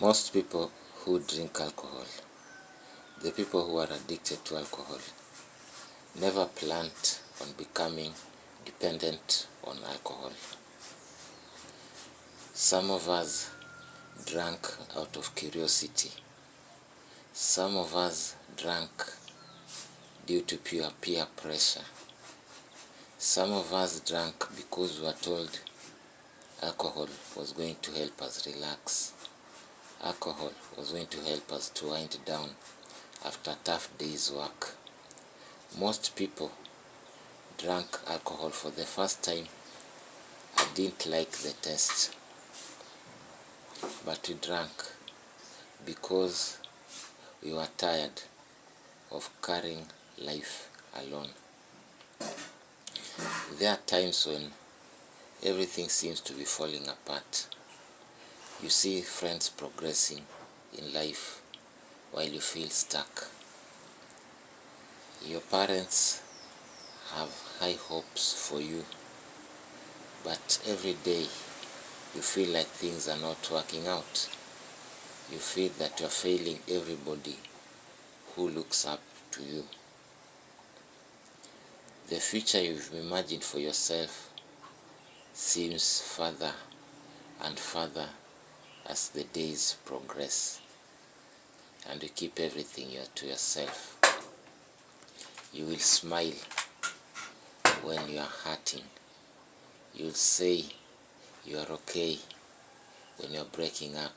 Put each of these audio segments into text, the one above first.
Most people who drink alcohol, the people who are addicted to alcohol, never planned on becoming dependent on alcohol. Some of us drank out of curiosity. Some of us drank due to pure peer pressure. Some of us drank because we were told alcohol was going to help us relax. Alcohol was going to help us to wind down after a tough day's work. Most people drank alcohol for the first time and didn't like the taste, but we drank because we were tired of carrying life alone. There are times when everything seems to be falling apart. You see friends progressing in life while you feel stuck. Your parents have high hopes for you, but every day you feel like things are not working out. You feel that you are failing everybody who looks up to you. The future you've imagined for yourself seems further and further as the days progress, and you keep everything to yourself. You will smile when you are hurting. You'll say you are okay when you're breaking up.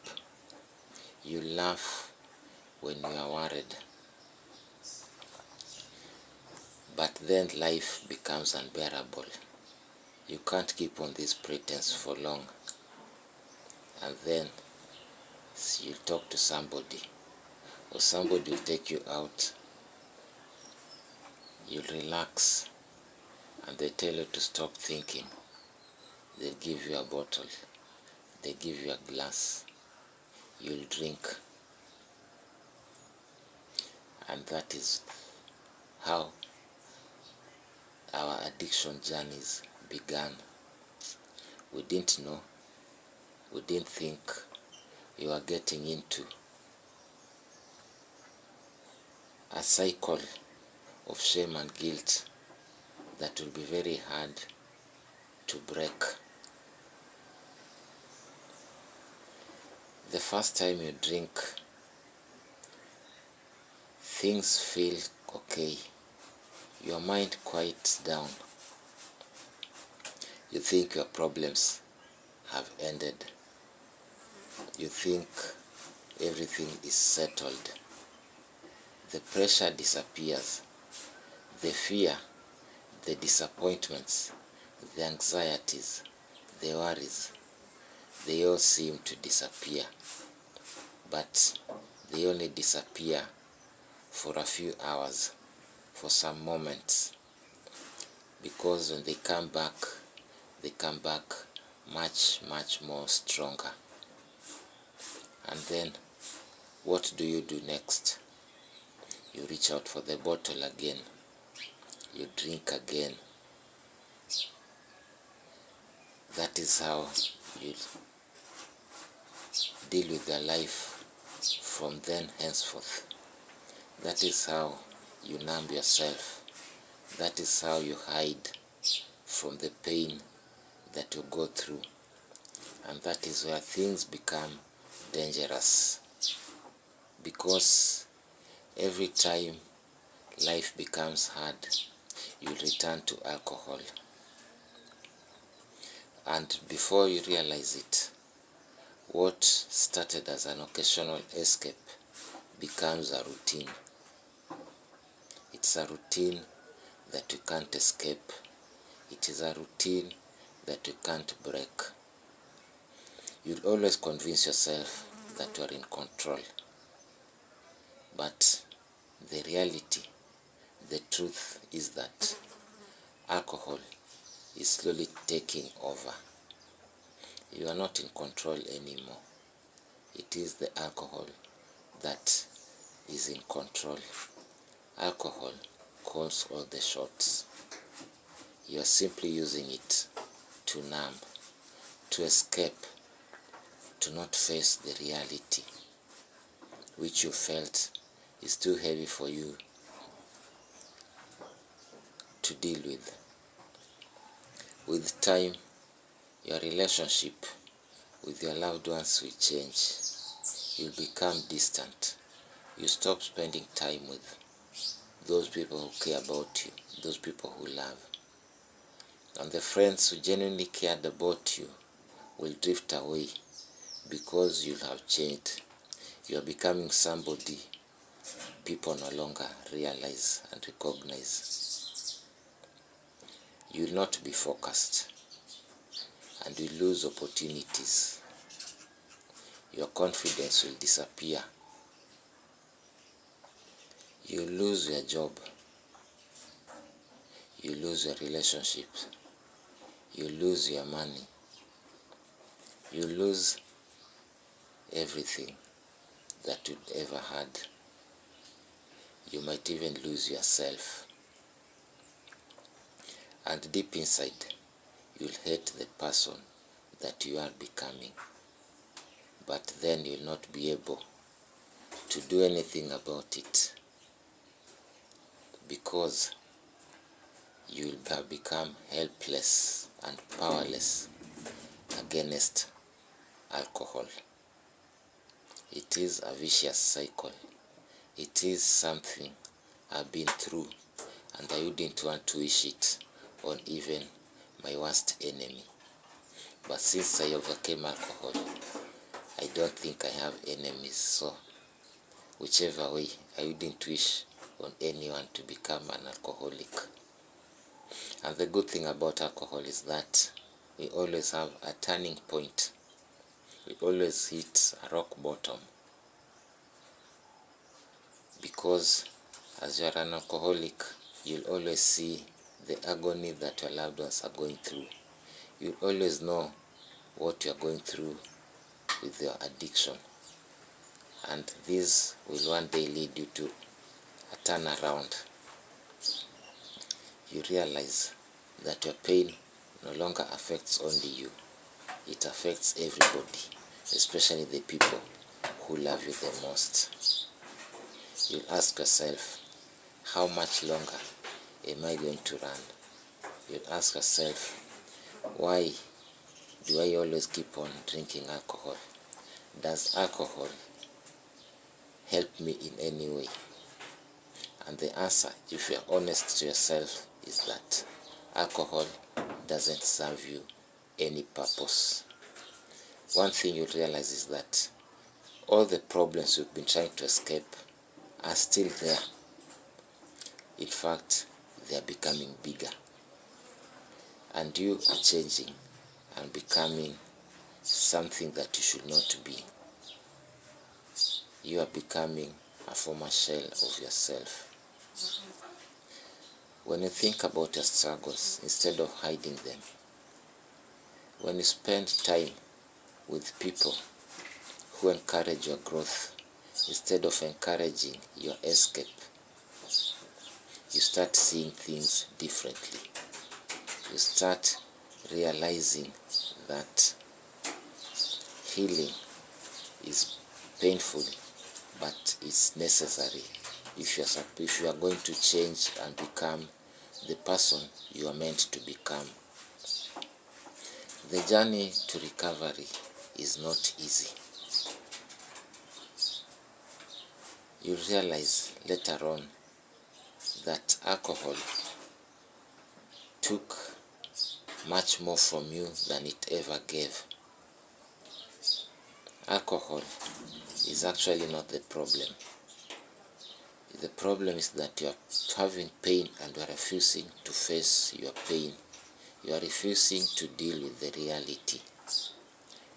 You laugh when you are worried. But then life becomes unbearable. You can't keep on this pretense for long. And then you'll talk to somebody, or somebody will take you out. You'll relax, and they tell you to stop thinking. They'll give you a bottle. They give you a glass. You'll drink. And that is how our addiction journeys began. We didn't know. We didn't think we were getting into a cycle of shame and guilt that will be very hard to break. The first time you drink, things feel okay. Your mind quiets down. You think your problems have ended. You think everything is settled. The pressure disappears. The fear, the disappointments, the anxieties, the worries, they all seem to disappear. But they only disappear for a few hours, for some moments. Because when they come back much, much more stronger. And then, what do you do next? You reach out for the bottle again. You drink again. That is how you deal with your life from then henceforth. That is how you numb yourself. That is how you hide from the pain that you go through. And that is where things become dangerous. Because every time life becomes hard, you return to alcohol. And before you realize it, what started as an occasional escape becomes a routine. It's a routine that you can't escape. It is a routine that you can't break. You'll always convince yourself that you are in control. But the reality, the truth is that alcohol is slowly taking over. You are not in control anymore. It is the alcohol that is in control. Alcohol calls all the shots. You are simply using it to numb, to escape, to not face the reality which you felt is too heavy for you to deal with. With time, your relationship with your loved ones will change. You'll become distant. You stop spending time with those people who care about you, those people who love. And the friends who genuinely cared about you will drift away because you have changed. You are becoming somebody people no longer realize and recognize. You will not be focused and will lose opportunities. Your confidence will disappear. You lose your job. You lose your relationships. You lose your money. You lose everything that you'd ever had. You might even lose yourself. And deep inside, you'll hate the person that you are becoming. But then you'll not be able to do anything about it because you'll have become helpless and powerless against alcohol. It is a vicious cycle. It is something I've been through, and I wouldn't want to wish it on even my worst enemy. But since I overcame alcohol, I don't think I have enemies, so whichever way, I wouldn't wish on anyone to become an alcoholic. And the good thing about alcohol is that we always have a turning point. We always hit a rock bottom. Because as you are an alcoholic, you'll always see the agony that your loved ones are going through. You'll always know what you're going through with your addiction. And this will one day lead you to a turnaround. You realize that your pain no longer affects only you. It affects everybody, especially the people who love you the most. You'll ask yourself, how much longer am I going to run? You'll ask yourself, why do I always keep on drinking alcohol? Does alcohol help me in any way? And the answer, if you're honest to yourself, is that alcohol doesn't serve you any purpose. One thing you'll realize is that all the problems you've been trying to escape are still there. In fact, they are becoming bigger. And you are changing and becoming something that you should not be. You are becoming a former shell of yourself. When you think about your struggles, instead of hiding them, when you spend time with people who encourage your growth, instead of encouraging your escape, you start seeing things differently. You start realizing that healing is painful, but it's necessary if you are going to change and become the person you are meant to become. The journey to recovery is not easy. You realize later on that alcohol took much more from you than it ever gave. Alcohol is actually not the problem. The problem is that you are having pain and you are refusing to face your pain. You are refusing to deal with the reality.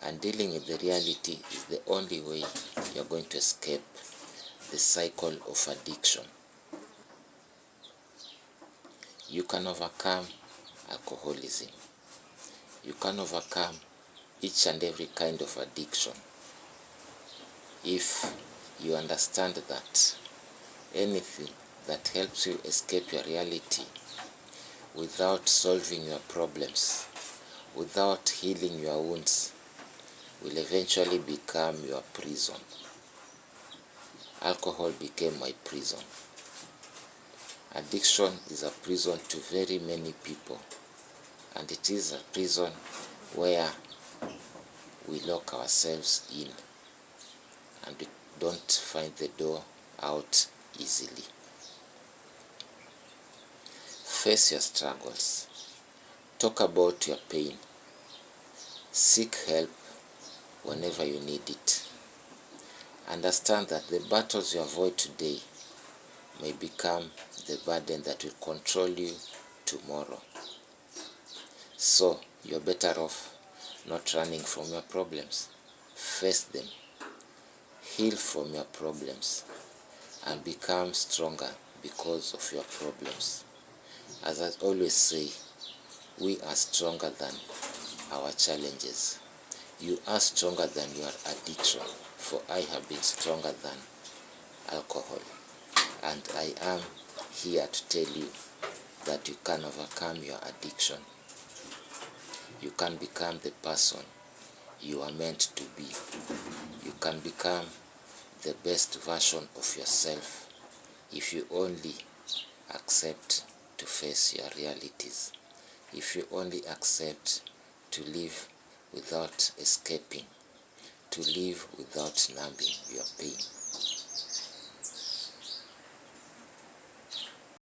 And dealing with the reality is the only way you are going to escape the cycle of addiction. You can overcome alcoholism. You can overcome each and every kind of addiction if you understand that anything that helps you escape your reality without solving your problems, without healing your wounds, will eventually become your prison. Alcohol became my prison. Addiction is a prison to very many people, and it is a prison where we lock ourselves in and we don't find the door out easily. Face your struggles. Talk about your pain. Seek help whenever you need it. Understand that the battles you avoid today may become the burden that will control you tomorrow. So you're better off not running from your problems. Face them. Heal from your problems and become stronger because of your problems. As I always say, we are stronger than our challenges. You are stronger than your addiction, for I have been stronger than alcohol. And I am here to tell you that you can overcome your addiction. You can become the person you are meant to be. You can become the best version of yourself if you only accept to face your realities. If you only accept to live without escaping, to live without numbing your pain.